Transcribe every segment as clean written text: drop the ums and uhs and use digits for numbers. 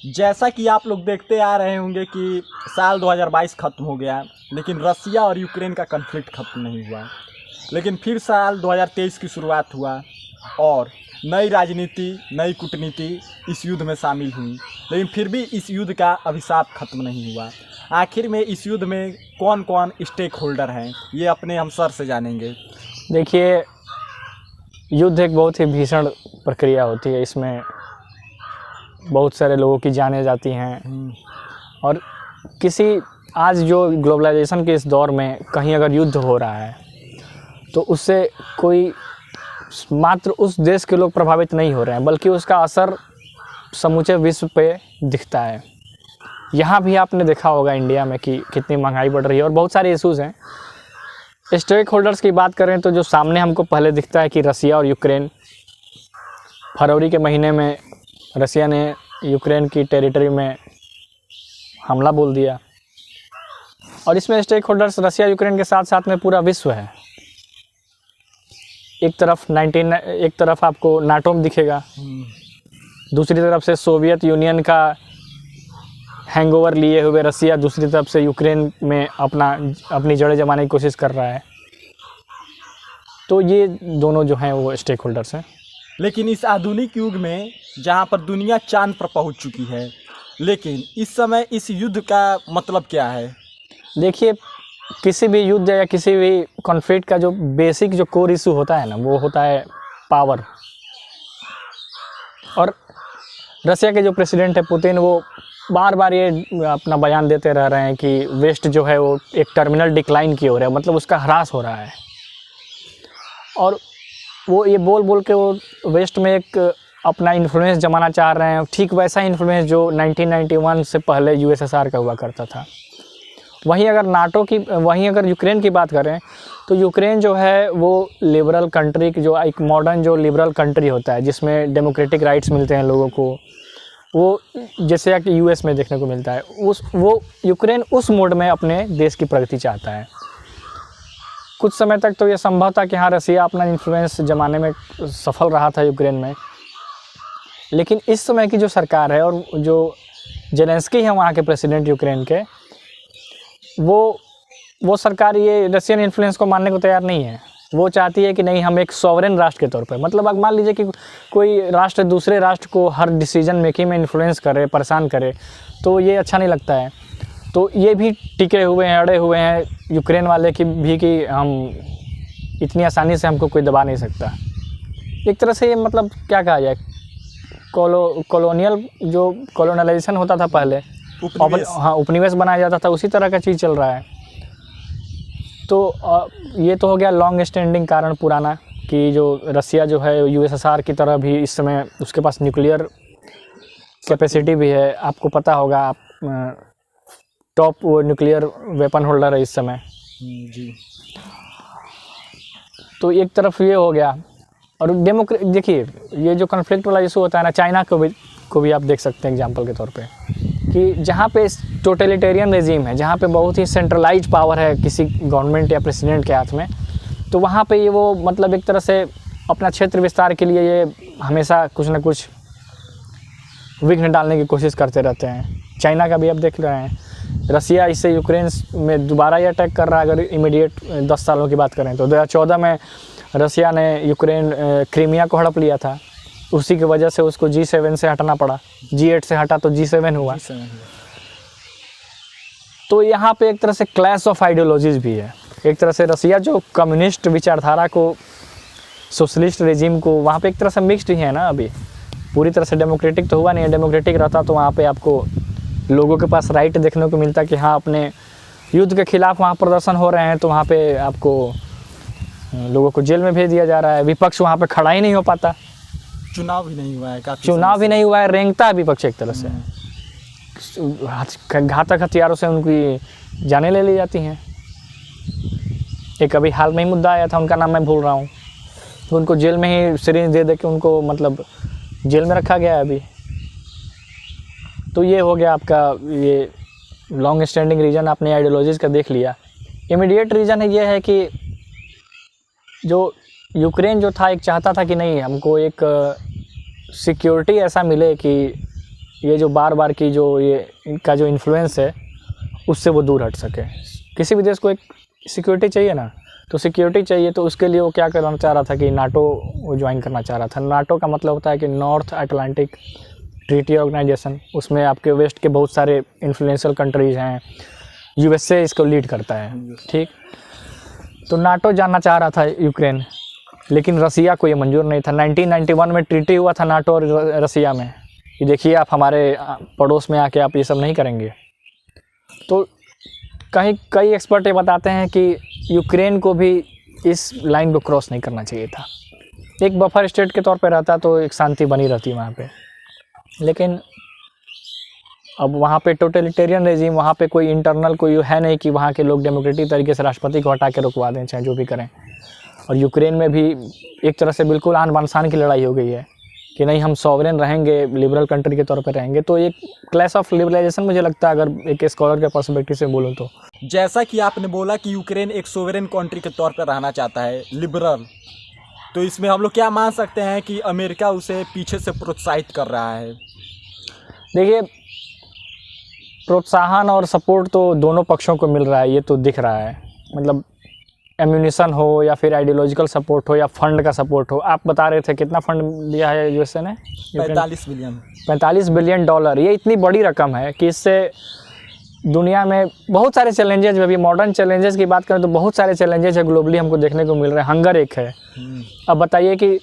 जैसा कि आप लोग देखते आ रहे होंगे कि साल 2022 ख़त्म हो गया, लेकिन रसिया और यूक्रेन का कन्फ्लिक्ट ख़त्म नहीं हुआ। लेकिन फिर साल 2023 की शुरुआत हुआ और नई राजनीति, नई कूटनीति इस युद्ध में शामिल हुई, लेकिन फिर भी इस युद्ध का अभिशाप ख़त्म नहीं हुआ। आखिर में इस युद्ध में कौन कौन स्टेक होल्डर हैं, ये अपने हम सर से जानेंगे। देखिए, युद्ध एक बहुत ही भीषण प्रक्रिया होती है। इसमें बहुत सारे लोगों की जानें जाती हैं और आज जो ग्लोबलाइजेशन के इस दौर में कहीं अगर युद्ध हो रहा है तो उससे कोई मात्र उस देश के लोग प्रभावित नहीं हो रहे हैं, बल्कि उसका असर समूचे विश्व पे दिखता है। यहाँ भी आपने देखा होगा इंडिया में कि कितनी महंगाई बढ़ रही है और बहुत सारे इश्यूज़ हैं। स्टेक होल्डर्स की बात करें तो जो सामने हमको पहले दिखता है कि रसिया और यूक्रेन, फरवरी के महीने में रसिया ने यूक्रेन की टेरिटरी में हमला बोल दिया और इसमें स्टेक होल्डर्स रसिया यूक्रेन के साथ साथ में पूरा विश्व है। एक तरफ आपको नाटो दिखेगा, दूसरी तरफ से सोवियत यूनियन का हैंगओवर लिए हुए रसिया दूसरी तरफ से यूक्रेन में अपनी जड़ें जमाने की कोशिश कर रहा है। तो ये दोनों जो हैं वो स्टेक होल्डर्स हैं। लेकिन इस आधुनिक युग में जहाँ पर दुनिया चांद पर पहुँच चुकी है, लेकिन इस समय इस युद्ध का मतलब क्या है? देखिए, किसी भी युद्ध या किसी भी कॉन्फ्लिक्ट का जो बेसिक जो कोर इशू होता है ना, वो होता है पावर। और रसिया के जो प्रेसिडेंट है पुतिन, वो बार बार ये अपना बयान देते रह रहे हैं कि वेस्ट जो है वो एक टर्मिनल डिक्लाइन की ओर है, मतलब उसका ह्रास हो रहा है। और वो ये बोल के वो वेस्ट में एक अपना इन्फ्लुएंस जमाना चाह रहे हैं, ठीक वैसा इन्फ्लुएंस जो 1991 से पहले यूएसएसआर का हुआ करता था। वहीं अगर यूक्रेन की बात करें तो यूक्रेन जो है वो लिबरल कंट्री की जो एक मॉडर्न जो लिबरल कंट्री होता है, जिसमें डेमोक्रेटिक राइट्स मिलते हैं लोगों को, वो जैसे कि यूएस में देखने को मिलता है, वो यूक्रेन उस मोड में अपने देश की प्रगति चाहता है। कुछ समय तक तो ये संभव था कि हाँ, रसिया अपना इन्फ्लुएंस जमाने में सफल रहा था यूक्रेन में, लेकिन इस समय की जो सरकार है और जो जेलेंस्की है वहाँ के प्रेसिडेंट यूक्रेन के, वो सरकार ये रशियन इन्फ्लुएंस को मानने को तैयार नहीं है। वो चाहती है कि नहीं, हम एक सॉवरेन राष्ट्र के तौर पर, मतलब अब मान लीजिए कि कोई राष्ट्र दूसरे राष्ट्र को हर डिसीजन मेकिंग में इन्फ्लुएंस करे, परेशान करे, तो ये अच्छा नहीं लगता है। तो ये भी टिके हुए हैं, अड़े हुए हैं यूक्रेन वाले की भी कि हम इतनी आसानी से हमको कोई दबा नहीं सकता। एक तरह से ये मतलब क्या कहा जाए, कॉलोनाइजेशन होता था पहले, उपनिवेश बनाया जाता था, उसी तरह का चीज़ चल रहा है। तो ये तो हो गया लॉन्ग स्टैंडिंग कारण पुराना कि जो रसिया जो है यूएसएसआर की तरह भी इस समय उसके पास न्यूक्लियर कैपेसिटी भी है। आपको पता होगा, आप टॉप न्यूक्लियर वेपन होल्डर है इस समय जी। तो एक तरफ ये हो गया। और देखिए, ये जो कॉन्फ्लिक्ट वाला इशू होता है ना, चाइना को भी आप देख सकते हैं एग्जांपल के तौर पे, कि जहाँ पे टोटलिटेरियन रेजिम है, जहाँ पे बहुत ही सेंट्रलाइज पावर है किसी गवर्नमेंट या प्रेसिडेंट के हाथ में, तो वहाँ पे ये वो मतलब एक तरह से अपना क्षेत्र विस्तार के लिए ये हमेशा कुछ ना कुछ विघ्न डालने की कोशिश करते रहते हैं। चाइना का भी अब देख रहे हैं, रसिया इससे यूक्रेन में दोबारा ये अटैक कर रहा है। अगर इमीडिएट 10 सालों की बात करें तो 2014 में रसिया ने यूक्रेन क्रीमिया को हड़प लिया था, उसी की वजह से उसको G7 से हटना पड़ा। G8 से हटा तो G7 हुआ। तो यहाँ पे एक तरह से क्लैश ऑफ आइडियोलॉजीज भी है। एक तरह से रसिया जो कम्युनिस्ट विचारधारा को, सोशलिस्ट रेजिम को, वहाँ पे एक तरह से मिक्स्ड ही है ना, अभी पूरी तरह से डेमोक्रेटिक तो हुआ नहीं है। डेमोक्रेटिक रहता तो वहाँ पे आपको लोगों के पास राइट देखने को मिलता कि हाँ, अपने युद्ध के खिलाफ वहाँ प्रदर्शन हो रहे हैं तो वहाँ पे आपको लोगों को जेल में भेज दिया जा रहा है। विपक्ष वहाँ पे खड़ा ही नहीं हो पाता, चुनाव भी नहीं हुआ है, रेंगता है विपक्ष एक तरह से। घातक हथियारों से उनकी जानें ले ली जाती हैं। एक अभी हाल में ही मुद्दा आया था, उनका नाम मैं भूल रहा हूँ, तो उनको जेल में ही सिरिंज दे के उनको मतलब जेल में रखा गया है अभी। तो ये हो गया आपका ये लॉन्ग स्टैंडिंग रीजन, आपने आइडियोलॉजीज़ का देख लिया। इमीडिएट रीजन है ये है कि जो यूक्रेन जो था एक चाहता था कि नहीं, हमको एक सिक्योरिटी ऐसा मिले कि ये जो बार बार की जो ये इनका जो इन्फ्लुएंस है उससे वो दूर हट सके। किसी भी देश को एक सिक्योरिटी चाहिए ना, तो सिक्योरिटी चाहिए तो उसके लिए वो क्या करना चाह रहा था कि नाटो वो ज्वाइन करना चाह रहा था। नाटो का मतलब होता है कि नॉर्थ अटलांटिक ट्रीटी ऑर्गेनाइजेशन, उसमें आपके वेस्ट के बहुत सारे इन्फ्लुएंशियल कंट्रीज़ हैं, यूएसए इसको लीड करता है, ठीक। तो नाटो जाना चाह रहा था यूक्रेन, लेकिन रसिया को ये मंजूर नहीं था। 1991 में ट्रीटी हुआ था नाटो और रसिया में कि देखिए आप हमारे पड़ोस में आके आप ये सब नहीं करेंगे। तो कई एक्सपर्ट ये बताते हैं कि यूक्रेन को भी इस लाइन को क्रॉस नहीं करना चाहिए था। एक बफर स्टेट के तौर पे रहता तो एक शांति बनी रहती वहाँ पे, लेकिन अब वहाँ पे टोटलिटेरियन रेजिम, वहाँ पे कोई इंटरनल कोई है नहीं कि वहाँ के लोग डेमोक्रेटिक तरीके से राष्ट्रपति को हटा के रुकवा दें, चाहे जो भी करें। और यूक्रेन में भी एक तरह से बिल्कुल आन बान शान की लड़ाई हो गई है कि नहीं हम सॉवरेन रहेंगे, लिबरल कंट्री के तौर पर रहेंगे। तो एक क्लैश ऑफ लिबरलाइजेशन मुझे लगता है, अगर एक स्कॉलर के पर्सपेक्टिव से बोलूँ तो। जैसा कि आपने बोला कि यूक्रेन एक सोवरेन कंट्री के तौर पर रहना चाहता है, लिबरल, तो इसमें हम लोग क्या मान सकते हैं कि अमेरिका उसे पीछे से प्रोत्साहित कर रहा है? देखिए, प्रोत्साहन और सपोर्ट तो दोनों पक्षों को मिल रहा है, ये तो दिख रहा है। मतलब एम्यूनिशन हो या फिर आइडियोलॉजिकल सपोर्ट हो या फंड का सपोर्ट हो। आप बता रहे थे कितना फंड दिया है यूएसए ने? 45 बिलियन। 45 बिलियन डॉलर, ये इतनी बड़ी रकम है कि इससे दुनिया में बहुत सारे चैलेंजेस, अभी मॉडर्न चैलेंजेस की बात करें तो बहुत सारे चैलेंजेस है ग्लोबली हमको देखने को मिल रहे हैं। हंगर एक है। अब बताइए कि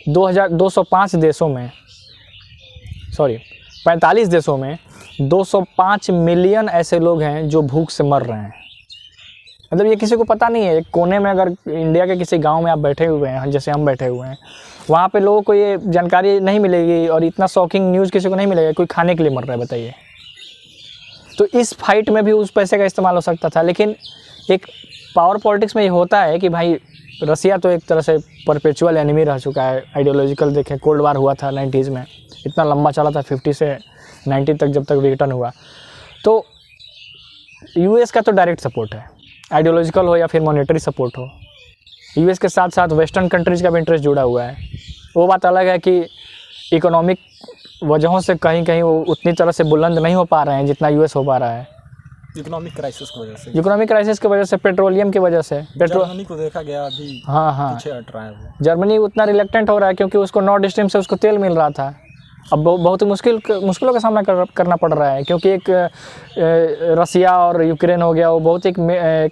205 देशों में, 45 देशों में 205 मिलियन ऐसे लोग हैं जो भूख से मर रहे हैं। मतलब ये किसी को पता नहीं है। एक कोने में अगर इंडिया के किसी गांव में आप बैठे हुए हैं, जैसे हम बैठे हुए हैं, वहाँ पे लोगों को ये जानकारी नहीं मिलेगी और इतना शॉकिंग न्यूज़ किसी को नहीं मिलेगा, कोई खाने के लिए मर रहा है, बताइए। तो इस फाइट में भी उस पैसे का इस्तेमाल हो सकता था। लेकिन एक पावर पॉलिटिक्स में ये होता है कि भाई रसिया तो एक तरह से परपेचुअल एनिमी रह चुका है। आइडियोलॉजिकल देखें, कोल्ड वार हुआ था 90s में, इतना लंबा चला था 50 से 90 तक, जब तक विघटन हुआ। तो यूएस का तो डायरेक्ट सपोर्ट है, आइडियोलॉजिकल हो या फिर मॉनेटरी सपोर्ट हो। यूएस के साथ साथ वेस्टर्न कंट्रीज़ का भी इंटरेस्ट जुड़ा हुआ है। वो बात अलग है कि इकोनॉमिक वजहों से कहीं कहीं वो उतनी तरह से बुलंद नहीं हो पा रहे हैं जितना यूएस हो पा रहा है। इकोनॉमिक क्राइसिस की वजह से, पेट्रोलियम की वजह से जर्मनी को देखा गया अभी हाँ पीछे हट रहा है वो। जर्मनी उतना रिलेक्टेंट हो रहा है क्योंकि उसको नॉर्थ स्ट्रीम से उसको तेल मिल रहा था। अब बहुत ही मुश्किलों का सामना करना पड़ रहा है, क्योंकि एक रसिया और यूक्रेन हो गया, वो बहुत एक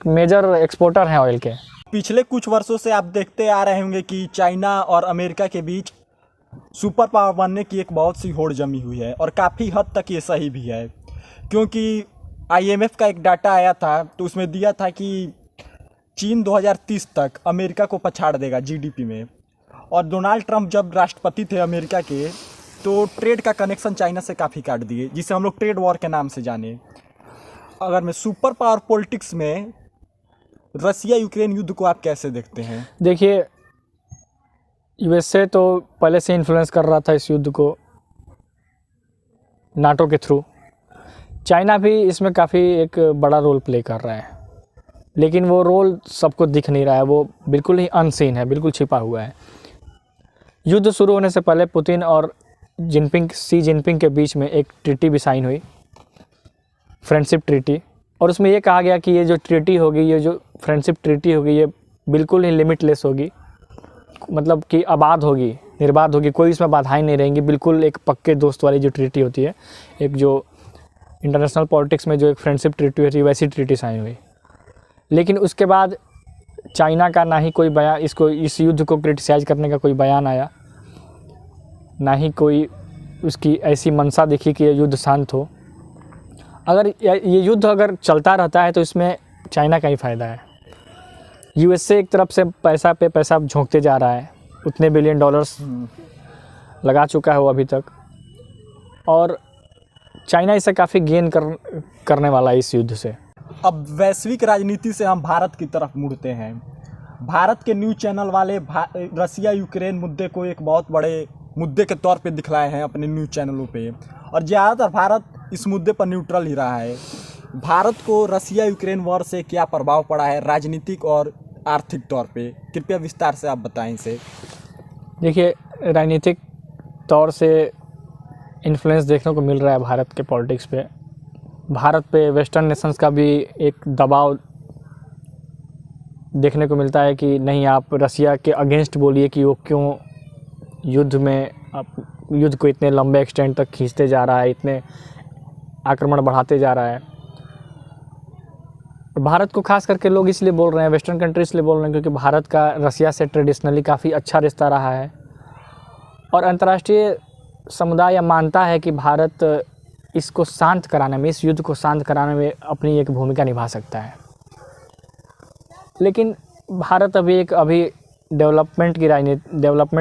मेजर एक्सपोर्टर हैं ऑयल के। पिछले कुछ वर्षों से आप देखते आ रहे होंगे कि चाइना और अमेरिका के बीच सुपर पावर बनने की एक बहुत सी होड़ जमी हुई है, और काफ़ी हद तक ये सही भी है। क्योंकि IMF का एक डाटा आया था, तो उसमें दिया था कि चीन 2030 तक अमेरिका को पछाड़ देगा GDP में। और डोनाल्ड ट्रंप जब राष्ट्रपति थे अमेरिका के, तो ट्रेड का कनेक्शन चाइना से काफ़ी काट दिए, जिसे हम लोग ट्रेड वॉर के नाम से जाने। अगर मैं सुपर पावर पॉलिटिक्स में रसिया यूक्रेन युद्ध को आप कैसे देखते हैं? देखिए, यूएसए तो पहले से इन्फ्लुएंस कर रहा था इस युद्ध को नाटो के थ्रू। चाइना भी इसमें काफ़ी एक बड़ा रोल प्ले कर रहा है, लेकिन वो रोल सबको दिख नहीं रहा है, वो बिल्कुल ही अनसीन है, बिल्कुल छिपा हुआ है। युद्ध शुरू होने से पहले पुतिन और शी जिनपिंग के बीच में एक ट्रीटी भी साइन हुई, फ्रेंडशिप ट्रीटी। और उसमें ये कहा गया कि ये जो ट्रीटी होगी, ये जो फ्रेंडशिप ट्रीटी होगी, ये बिल्कुल ही लिमिटलेस होगी, मतलब कि आबाद होगी, निर्बाध होगी, कोई इसमें बाधाएं नहीं रहेंगी। बिल्कुल एक पक्के दोस्त वाली जो ट्रीटी होती है, एक जो इंटरनेशनल पॉलिटिक्स में जो एक फ्रेंडशिप ट्रीटी होती है, वैसी ट्रीटी साइन हुई। लेकिन उसके बाद चाइना का ना ही कोई बयान, इस युद्ध को क्रिटिसाइज़ करने का कोई बयान आया, ना ही कोई उसकी ऐसी मंशा दिखी कि ये युद्ध शांत हो। अगर ये युद्ध अगर चलता रहता है तो इसमें चाइना का ही फ़ायदा है। यूएसए एक तरफ से पैसा पे पैसा झोंकते जा रहा है, उतने बिलियन डॉलर्स लगा चुका है वो अभी तक, और चाइना इससे काफ़ी गेन करने वाला है इस युद्ध से। अब वैश्विक राजनीति से हम भारत की तरफ मुड़ते हैं। भारत के न्यूज़ चैनल वाले रसिया यूक्रेन मुद्दे को एक बहुत बड़े मुद्दे के तौर पे दिखलाए हैं अपने न्यूज़ चैनलों पे, और ज़्यादातर भारत इस मुद्दे पर न्यूट्रल ही रहा है। भारत को रसिया यूक्रेन वॉर से क्या प्रभाव पड़ा है राजनीतिक और आर्थिक तौर पे? कृपया विस्तार से आप बताएं इसे। देखिए, राजनीतिक तौर से इन्फ्लुएंस देखने को मिल रहा है भारत के पॉलिटिक्स पे। भारत पे वेस्टर्न नेशंस का भी एक दबाव देखने को मिलता है कि नहीं, आप रसिया के अगेंस्ट बोलिए कि वो क्यों युद्ध को इतने लंबे एक्सटेंड तक खींचते जा रहा है, इतने आक्रमण बढ़ाते जा रहा है। भारत को खास करके लोग इसलिए बोल रहे हैं, वेस्टर्न कंट्री इसलिए बोल रहे हैं क्योंकि भारत का रसिया से ट्रेडिशनली काफ़ी अच्छा रिश्ता रहा है और अंतर्राष्ट्रीय समुदाय मानता है कि भारत इसको शांत कराने में, इस युद्ध को शांत कराने में अपनी एक भूमिका निभा सकता है। लेकिन भारत अभी डेवलपमेंट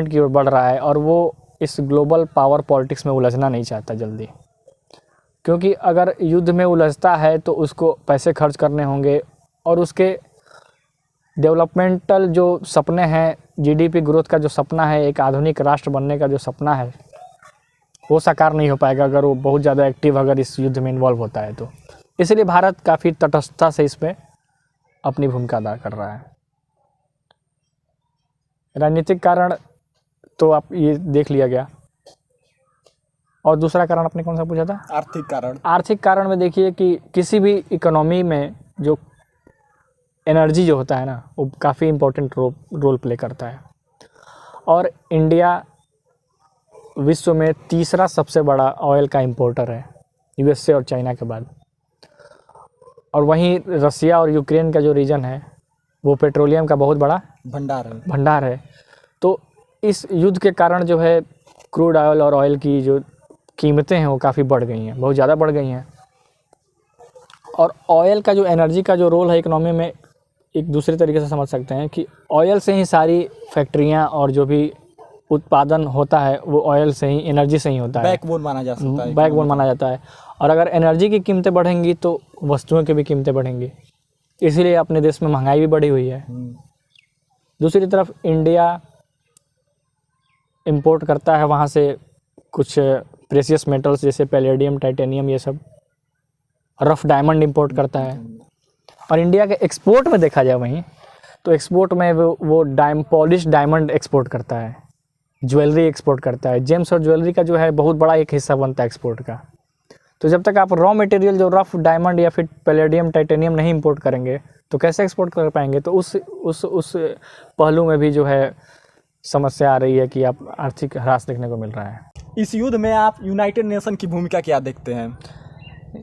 की ओर बढ़ रहा है और वो इस ग्लोबल पावर पॉलिटिक्स में उलझना नहीं चाहता जल्दी, क्योंकि अगर युद्ध में उलझता है तो उसको पैसे खर्च करने होंगे और उसके डेवलपमेंटल जो सपने हैं, जीडीपी ग्रोथ का जो सपना है, एक आधुनिक राष्ट्र बनने का जो सपना है, वो साकार नहीं हो पाएगा अगर वो बहुत ज़्यादा एक्टिव अगर इस युद्ध में इन्वॉल्व होता है तो। इसलिए भारत काफ़ी तटस्थता से इसमें अपनी भूमिका अदा कर रहा है। राजनीतिक कारण तो आप ये देख लिया गया, और दूसरा कारण आपने कौन सा पूछा था? आर्थिक कारण। आर्थिक कारण में देखिए कि किसी भी इकोनॉमी में जो एनर्जी जो होता है ना, वो काफ़ी इम्पोर्टेंट रोल प्ले करता है और इंडिया विश्व में तीसरा सबसे बड़ा ऑयल का इंपोर्टर है, यूएसए और चाइना के बाद। और वहीं रसिया और यूक्रेन का जो रीजन है वो पेट्रोलियम का बहुत बड़ा भंडार है। तो इस युद्ध के कारण जो है क्रूड ऑयल और ऑयल की जो कीमतें हैं वो काफ़ी बढ़ गई हैं, बहुत ज़्यादा बढ़ गई हैं। और ऑयल का जो एनर्जी का जो रोल है इकोनॉमी में, एक दूसरे तरीके से समझ सकते हैं कि ऑयल से ही सारी फैक्ट्रियां और जो भी उत्पादन होता है वो ऑयल से ही, एनर्जी से ही होता है। बैकबोन माना जा सकता है। बैकबोन माना जाता है। और अगर एनर्जी की कीमतें बढ़ेंगी तो वस्तुओं की भी कीमतें बढ़ेंगी, इसीलिए अपने देश में महंगाई भी बढ़ी हुई है। दूसरी तरफ इंडिया इंपोर्ट करता है वहाँ से कुछ प्रेशियस मेटल्स जैसे पैलेडियम, टाइटेनियम, ये सब। रफ डायमंड इंपोर्ट करता है। और इंडिया के एक्सपोर्ट में देखा जाए वहीं तो एक्सपोर्ट में वो पॉलिश डायमंड एक्सपोर्ट करता है, ज्वेलरी एक्सपोर्ट करता है। जेम्स और ज्वेलरी का जो है बहुत बड़ा एक हिस्सा बनता है एक्सपोर्ट का। तो जब तक आप रॉ मटेरियल जो रफ डायमंड या फिर पैलेडियम, टाइटेनियम नहीं इंपोर्ट करेंगे तो कैसे एक्सपोर्ट कर पाएंगे? तो उस पहलू में भी जो है समस्या आ रही है कि आप आर्थिक ह्रास देखने को मिल रहा है। इस युद्ध में आप यूनाइटेड नेशन की भूमिका क्या देखते हैं?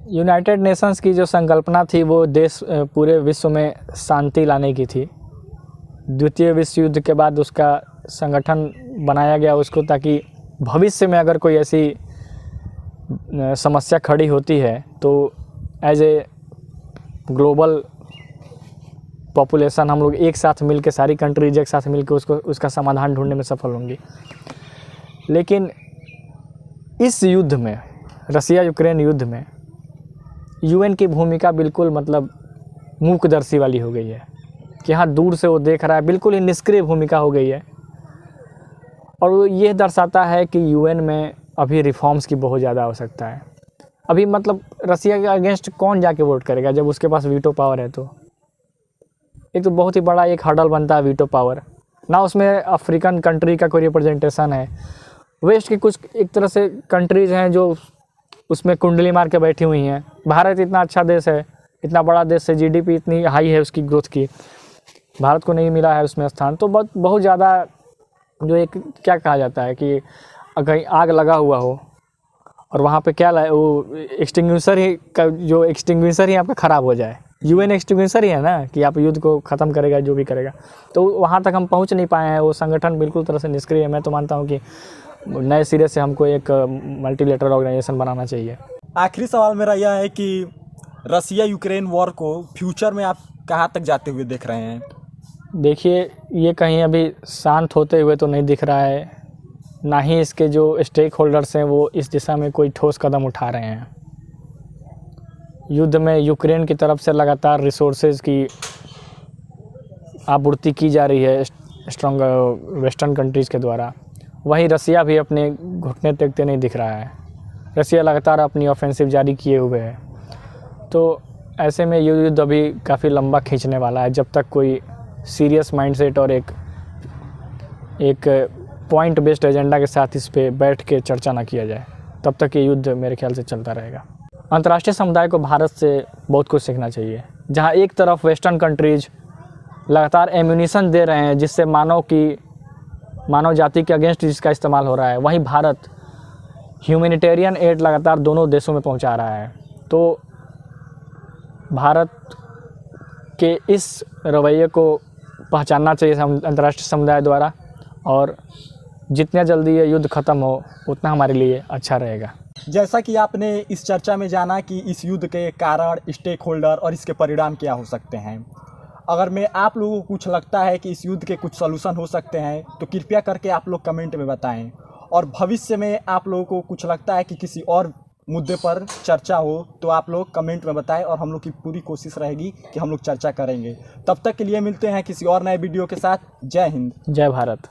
यूनाइटेड नेशंस की जो संकल्पना थी वो देश पूरे विश्व में शांति लाने की थी। द्वितीय विश्व युद्ध के बाद उसका संगठन बनाया गया उसको, ताकि भविष्य में अगर कोई ऐसी समस्या खड़ी होती है तो एज ए ग्लोबल पॉपुलेशन हम लोग एक साथ मिलकर, सारी कंट्रीज एक साथ मिलकर उसका समाधान ढूंढने में सफल होंगी। लेकिन इस युद्ध में, रसिया यूक्रेन युद्ध में, यूएन की भूमिका बिल्कुल मतलब मूकदर्शी वाली हो गई है कि हाँ, दूर से वो देख रहा है, बिल्कुल ही निष्क्रिय भूमिका हो गई है। और वो ये दर्शाता है कि यूएन में अभी रिफॉर्म्स की बहुत ज़्यादा आवश्यकता है। अभी मतलब रसिया के अगेंस्ट कौन जाके वोट करेगा जब उसके पास वीटो पावर है? तो एक तो बहुत ही बड़ा एक हर्डल बनता है वीटो पावर ना, उसमें अफ्रीकन कंट्री का कोई रिप्रेजेंटेशन है। वेस्ट की कुछ एक तरह से कंट्रीज़ हैं जो उसमें कुंडली मार के बैठी हुई हैं। भारत इतना अच्छा देश है, इतना बड़ा देश है, जीडीपी इतनी हाई है उसकी ग्रोथ की, भारत को नहीं मिला है उसमें स्थान। तो बहुत ज़्यादा जो एक क्या कहा जाता है कि अगर आग लगा हुआ हो और वहाँ पे क्या वो एक्सटिंग्विशर ही आपका ख़राब हो जाए। यूएन एक्सटिंग्विशर ही है ना कि आप युद्ध को ख़त्म करेगा, जो भी करेगा। तो वहाँ तक हम पहुँच नहीं पाए हैं, वो संगठन बिल्कुल तरह से निष्क्रिय है। मैं तो मानता हूँ कि नए सिरे से हमको एक मल्टीलेटरल ऑर्गेनाइजेशन बनाना चाहिए। आखिरी सवाल मेरा यह है कि रसिया यूक्रेन वॉर को फ्यूचर में आप कहाँ तक जाते हुए देख रहे हैं? देखिए, ये कहीं अभी शांत होते हुए तो नहीं दिख रहा है, ना ही इसके जो स्टेक होल्डर्स हैं वो इस दिशा में कोई ठोस कदम उठा रहे हैं। युद्ध में यूक्रेन की तरफ से लगातार रिसोर्सेज की आपूर्ति की जा रही है स्ट्रॉन्ग वेस्टर्न कंट्रीज़ के द्वारा। वहीं रसिया भी अपने घुटने टेकते नहीं दिख रहा है। रसिया लगातार अपनी ऑफेंसिव जारी किए हुए है। तो ऐसे में ये युद्ध अभी काफ़ी लंबा खींचने वाला है जब तक कोई सीरियस माइंडसेट और एक पॉइंट बेस्ड एजेंडा के साथ इस पे बैठ के चर्चा ना किया जाए। तब तक ये युद्ध मेरे ख्याल से चलता रहेगा। अंतर्राष्ट्रीय समुदाय को भारत से बहुत कुछ सीखना चाहिए। जहाँ एक तरफ वेस्टर्न कंट्रीज लगातार एम्यूनिशन दे रहे हैं जिससे मानव जाति के अगेंस्ट जिसका इस्तेमाल हो रहा है, वहीं भारत ह्यूमैनिटेरियन एड लगातार दोनों देशों में पहुंचा रहा है। तो भारत के इस रवैये को पहचानना चाहिए अंतर्राष्ट्रीय समुदाय द्वारा, और जितना जल्दी ये युद्ध ख़त्म हो उतना हमारे लिए अच्छा रहेगा। जैसा कि आपने इस चर्चा में जाना कि इस युद्ध के कारण, स्टेक होल्डर और इसके परिणाम क्या हो सकते हैं। अगर मैं आप लोगों को कुछ लगता है कि इस युद्ध के कुछ सॉल्यूशन हो सकते हैं तो कृपया करके आप लोग कमेंट में बताएं, और भविष्य में आप लोगों को कुछ लगता है कि किसी और मुद्दे पर चर्चा हो तो आप लोग कमेंट में बताएं, और हम लोग की पूरी कोशिश रहेगी कि हम लोग चर्चा करेंगे। तब तक के लिए मिलते हैं किसी और नए वीडियो के साथ। जय हिंद, जय भारत।